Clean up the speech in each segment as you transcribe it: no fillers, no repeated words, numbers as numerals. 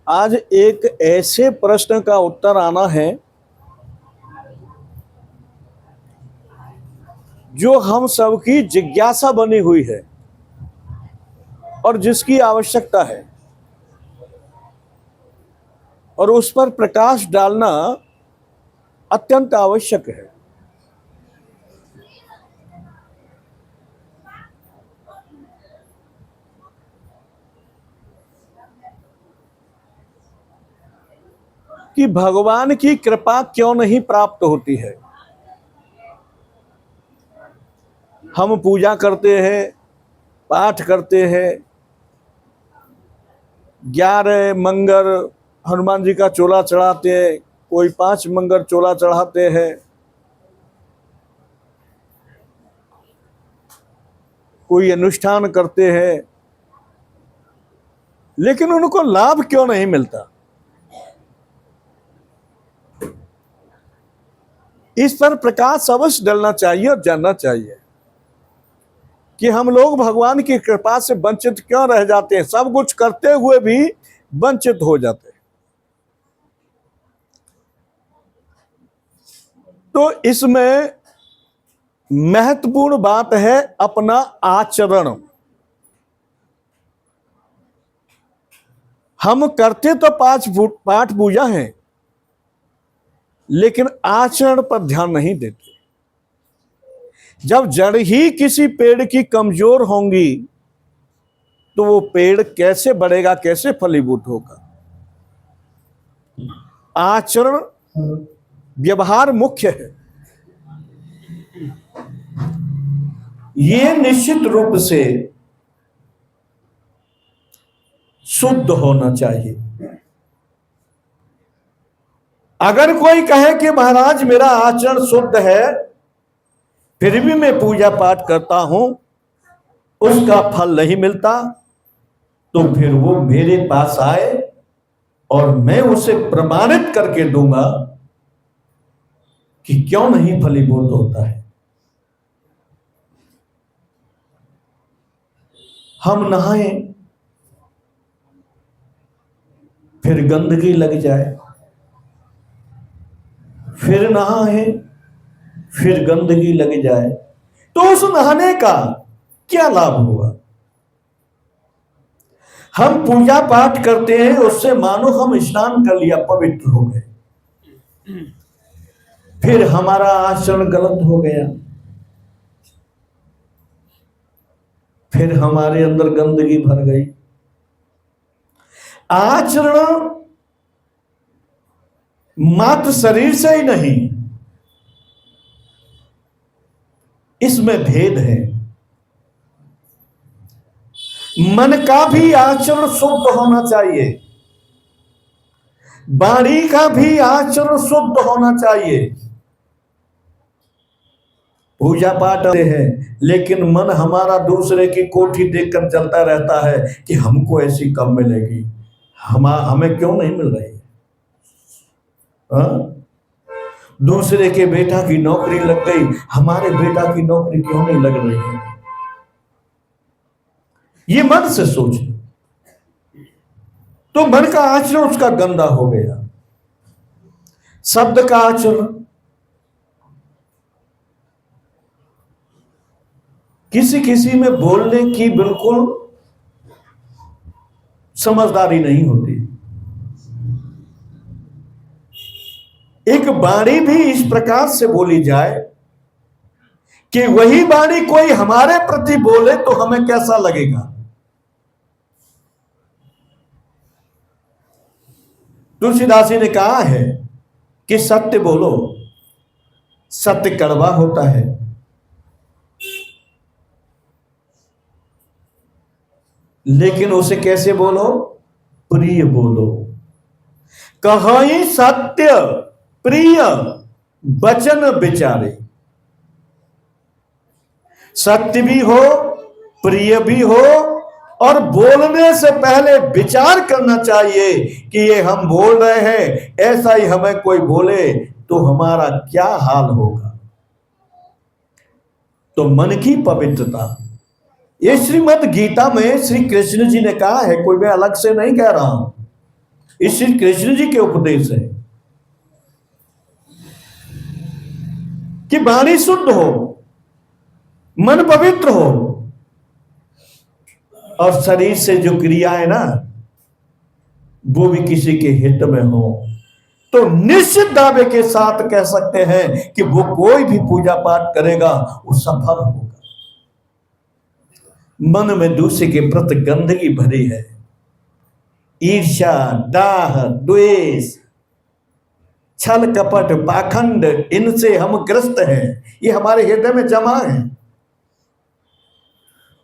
आज एक ऐसे प्रश्न का उत्तर आना है जो हम सबकी जिज्ञासा बनी हुई है और जिसकी आवश्यकता है, और उस पर प्रकाश डालना अत्यंत आवश्यक है। कि भगवान की कृपा क्यों नहीं प्राप्त होती है। हम पूजा करते हैं, पाठ करते हैं, 11 मंगर हनुमान जी का चोला चढ़ाते हैं, कोई 5 मंगर चोला चढ़ाते हैं, कोई अनुष्ठान करते हैं, लेकिन उनको लाभ क्यों नहीं मिलता। इस पर प्रकाश अवश्य डलना चाहिए और जानना चाहिए कि हम लोग भगवान की कृपा से वंचित क्यों रह जाते हैं, सब कुछ करते हुए भी वंचित हो जाते हैं। तो इसमें महत्वपूर्ण बात है अपना आचरण। हम करते तो पाठ पूजा है, लेकिन आचरण पर ध्यान नहीं देते। जब जड़ ही किसी पेड़ की कमजोर होंगी तो वो पेड़ कैसे बढ़ेगा, कैसे फलीभूत होगा। आचरण, व्यवहार मुख्य है। ये निश्चित रूप से शुद्ध होना चाहिए। अगर कोई कहे कि महाराज मेरा आचरण शुद्ध है फिर भी मैं पूजा पाठ करता हूं, उसका फल नहीं मिलता, तो फिर वो मेरे पास आए और मैं उसे प्रमाणित करके दूंगा कि क्यों नहीं फलीभूत होता है। हम नहाएं फिर गंदगी लग जाए, फिर नहाएं फिर गंदगी लग जाए, तो उस नहाने का क्या लाभ हुआ। हम पूजा पाठ करते हैं, उससे मानो हम स्नान कर लिया, पवित्र हो गए, फिर हमारा आचरण गलत हो गया, फिर हमारे अंदर गंदगी भर गई। आचरण मात्र शरीर से ही नहीं, इसमें भेद है। मन का भी आचरण शुद्ध होना चाहिए, वाणी का भी आचरण शुद्ध होना चाहिए। पूजा पाठ है, लेकिन मन हमारा दूसरे की कोठी देखकर चलता रहता है कि हमको ऐसी कब मिलेगी, हमें क्यों नहीं मिल रही। दूसरे के बेटा की नौकरी लग गई, हमारे बेटा की नौकरी क्यों नहीं लग रही है। ये मन से सोच, तो मन का आचरण उसका गंदा हो गया। शब्द का आचरण, किसी किसी में बोलने की बिल्कुल समझदारी नहीं होती। एक वाणी भी इस प्रकार से बोली जाए कि वही वाणी कोई हमारे प्रति बोले तो हमें कैसा लगेगा। तुलसीदास जी ने कहा है कि सत्य बोलो, सत्य कड़वा होता है, लेकिन उसे कैसे बोलो, प्रिय बोलो। कहीं सत्य प्रिय वचन विचारे, सत्य भी हो, प्रिय भी हो, और बोलने से पहले विचार करना चाहिए कि ये हम बोल रहे हैं, ऐसा ही हमें कोई बोले तो हमारा क्या हाल होगा। तो मन की पवित्रता, ये श्रीमद् गीता में श्री कृष्ण जी ने कहा है, कोई मैं अलग से नहीं कह रहा हूं। इस श्री कृष्ण जी के उपदेश है कि वाणी शुद्ध हो, मन पवित्र हो, और शरीर से जो क्रिया है ना वो भी किसी के हित में हो, तो निश्चित दावे के साथ कह सकते हैं कि वो कोई भी पूजा पाठ करेगा वो सफल होगा। मन में दूसरे के प्रति गंदगी भरी है, ईर्ष्या, दाह, द्वेष, छल कपट, पाखंड, इनसे हम ग्रस्त हैं, ये हमारे हृदय में जमा है।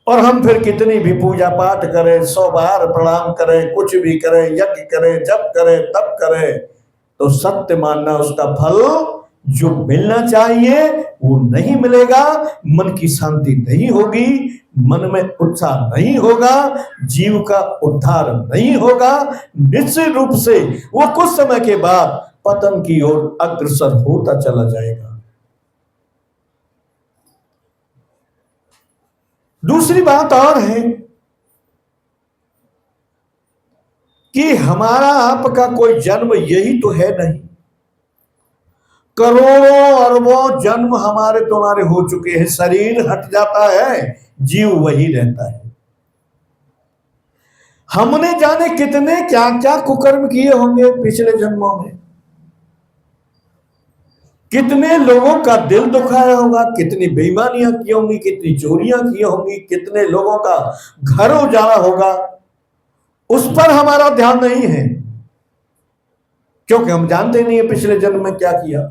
और हम फिर कितनी भी पूजा पाठ करें, 100 बार प्रणाम करें, कुछ भी करें, यज्ञ करें, जप करें, तप करें, तो सत्य मानना उसका फल जो मिलना चाहिए वो नहीं मिलेगा। मन की शांति नहीं होगी, मन में उत्साह नहीं होगा, जीव का उद्धार नहीं होगा। निश्चित रूप से वो कुछ समय के बाद पतन की ओर अग्रसर होता चला जाएगा। दूसरी बात और है कि हमारा आपका कोई जन्म यही तो है नहीं, करोड़ों अरबों जन्म हमारे तुम्हारे हो चुके हैं। शरीर हट जाता है, जीव वही रहता है। हमने जाने कितने क्या क्या कुकर्म किए होंगे पिछले जन्मों में, कितने लोगों का दिल दुखाया होगा, कितनी बेईमानियां की होंगी, कितनी चोरियां की होंगी, कितने लोगों का घर उजाड़ा होगा। उस पर हमारा ध्यान नहीं है क्योंकि हम जानते नहीं है पिछले जन्म में क्या किया।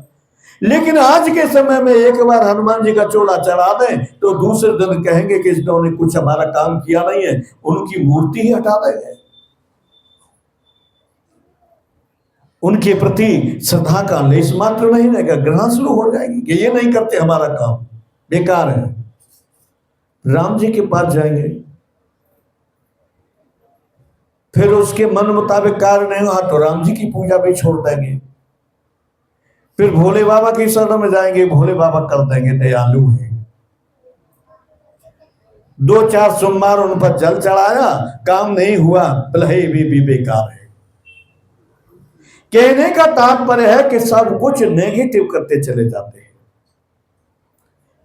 लेकिन आज के समय में एक बार हनुमान जी का चोला चढ़ा दें तो दूसरे दिन कहेंगे कि इन्होंने कुछ हमारा काम किया नहीं है, उनकी मूर्ति ही हटा देंगे। उनके प्रति श्रद्धा का लेश मात्र नहीं रहेगा, ग्रहण शुरू हो जाएगी कि ये नहीं करते, हमारा काम बेकार है। राम जी के पास जाएंगे, फिर उसके मन मुताबिक कार्य नहीं हुआ तो राम जी की पूजा भी छोड़ देंगे। फिर भोले बाबा की शरण में जाएंगे, भोले बाबा कर देंगे दयालु है। 2-4 सोमवार उन पर जल चढ़ाया, काम नहीं हुआ, भले भी बेकार है। कहने का तात्पर्य है कि सब कुछ नेगेटिव करते चले जाते हैं,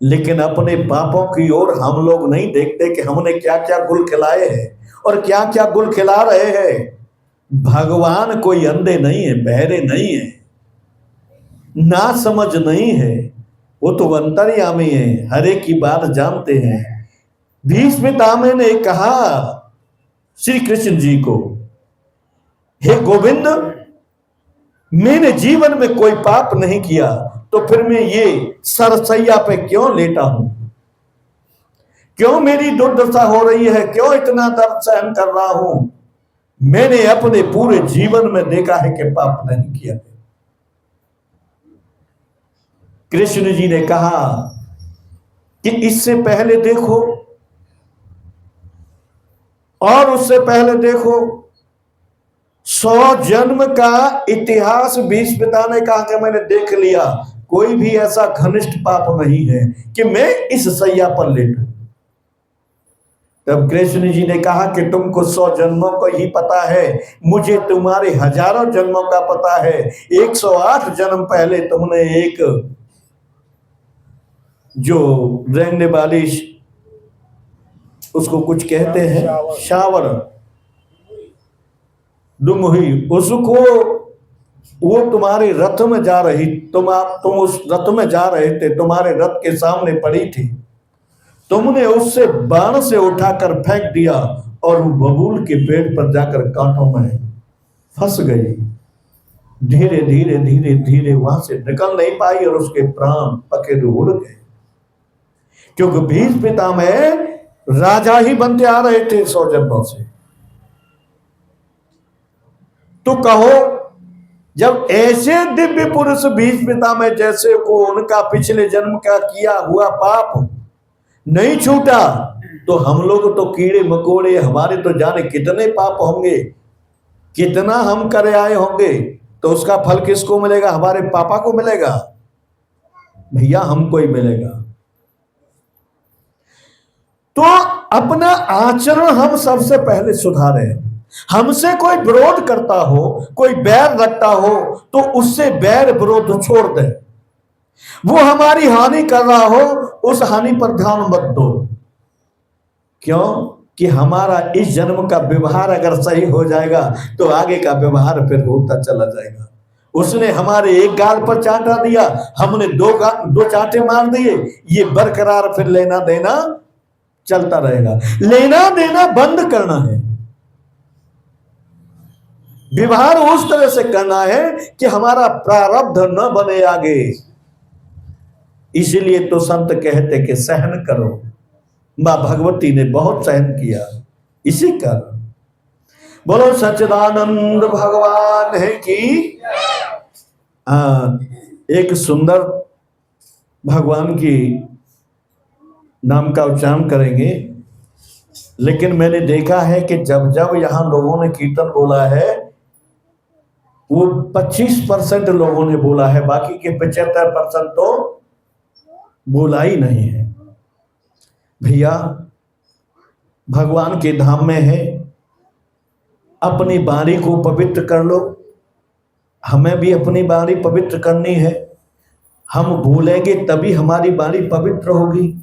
लेकिन अपने पापों की ओर हम लोग नहीं देखते कि हमने क्या क्या गुल खिलाए हैं और क्या क्या गुल खिला रहे हैं। भगवान कोई अंधे नहीं है, बहरे नहीं है, ना समझ नहीं है, वो तो अंतर्यामी है, हर एक की बात जानते हैं। भीष्म पितामह ने कहा श्री कृष्ण जी को, हे गोविंद, मैंने जीवन में कोई पाप नहीं किया, तो फिर मैं ये सरसैया पे क्यों लेटा हूं, क्यों मेरी दुर्दशा हो रही है, क्यों इतना दर्द सहन कर रहा हूं। मैंने अपने पूरे जीवन में देखा है कि पाप नहीं किया। कृष्ण जी ने कहा कि इससे पहले देखो और उससे पहले देखो, 100 जन्म का इतिहास भीष्म पिता ने कहा कि मैंने देख लिया, कोई भी ऐसा घनिष्ठ पाप नहीं है कि मैं इस सैया पर लेटूं। तब कृष्ण जी ने कहा कि तुमको 100 जन्मों को ही पता है, मुझे तुम्हारे हजारों जन्मों का पता है। 108 जन्म पहले तुमने एक जो रहने वाली, उसको कुछ कहते हैं शावर, दुमुही, उसको, वो तुम्हारे रथ में जा रही, तुम उस रथ में जा रहे थे, तुम्हारे रथ के सामने पड़ी थी, तुमने उससे बाण से उठाकर फेंक दिया और वो बबूल के पेड़ पर जाकर कांटों में फंस गई। धीरे धीरे धीरे धीरे वहां से निकल नहीं पाई और उसके प्राण पखेरु उड़ गए, क्योंकि भीष्म पितामह राजा ही बनते आ रहे थे 100 जन्मों से। तो कहो, जब ऐसे दिव्य पुरुष भीष्म पितामह जैसे को उनका पिछले जन्म का किया हुआ पाप नहीं छूटा, तो हम लोग तो कीड़े मकोड़े, हमारे तो जाने कितने पाप होंगे, कितना हम करे आए होंगे, तो उसका फल किसको मिलेगा? हमारे पापा को मिलेगा भैया, हमको ही मिलेगा। तो अपना आचरण हम सबसे पहले सुधारें। हमसे कोई विरोध करता हो, कोई बैर रखता हो, तो उससे बैर विरोध छोड़ दे। वो हमारी हानि कर रहा हो, उस हानि पर ध्यान मत दो। क्यों कि हमारा इस जन्म का व्यवहार अगर सही हो जाएगा तो आगे का व्यवहार फिर होता चला जाएगा। उसने हमारे एक गाल पर चांटा दिया, हमने दो चांटे मार दिए, ये बरकरार फिर लेना देना चलता रहेगा। लेना देना बंद करना है, व्यवहार उस तरह से करना है कि हमारा प्रारब्ध न बने आगे। इसीलिए तो संत कहते कि सहन करो। मां भगवती ने बहुत सहन किया इसी कारण। बोलो सच्चिदानंद भगवान है कि एक सुंदर भगवान की नाम का उच्चारण करेंगे, लेकिन मैंने देखा है कि जब जब यहां लोगों ने कीर्तन बोला है वो 25% लोगों ने बोला है, बाकी के 75% तो बोला ही नहीं है। भैया भगवान के धाम में है, अपनी वाणी को पवित्र कर लो। हमें भी अपनी वाणी पवित्र करनी है। हम भूलेंगे तभी हमारी वाणी पवित्र होगी।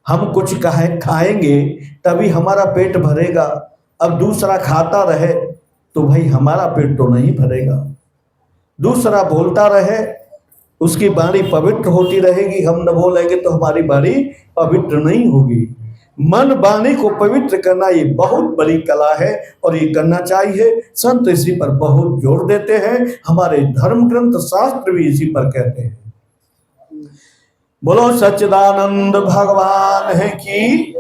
हम कुछ खाएंगे तभी हमारा पेट भरेगा। अब दूसरा खाता रहे तो भाई हमारा पेट तो नहीं भरेगा। दूसरा बोलता रहे, उसकी वाणी पवित्र होती रहेगी, हम न बोलेंगे तो हमारी वाणी पवित्र नहीं होगी। मन वाणी को पवित्र करना ये बहुत बड़ी कला है और ये करना चाहिए। संत इसी पर बहुत जोर देते हैं, हमारे धर्म ग्रंथ शास्त्र भी इसी पर कहते हैं। बोलो सच्चिदानंद भगवान है कि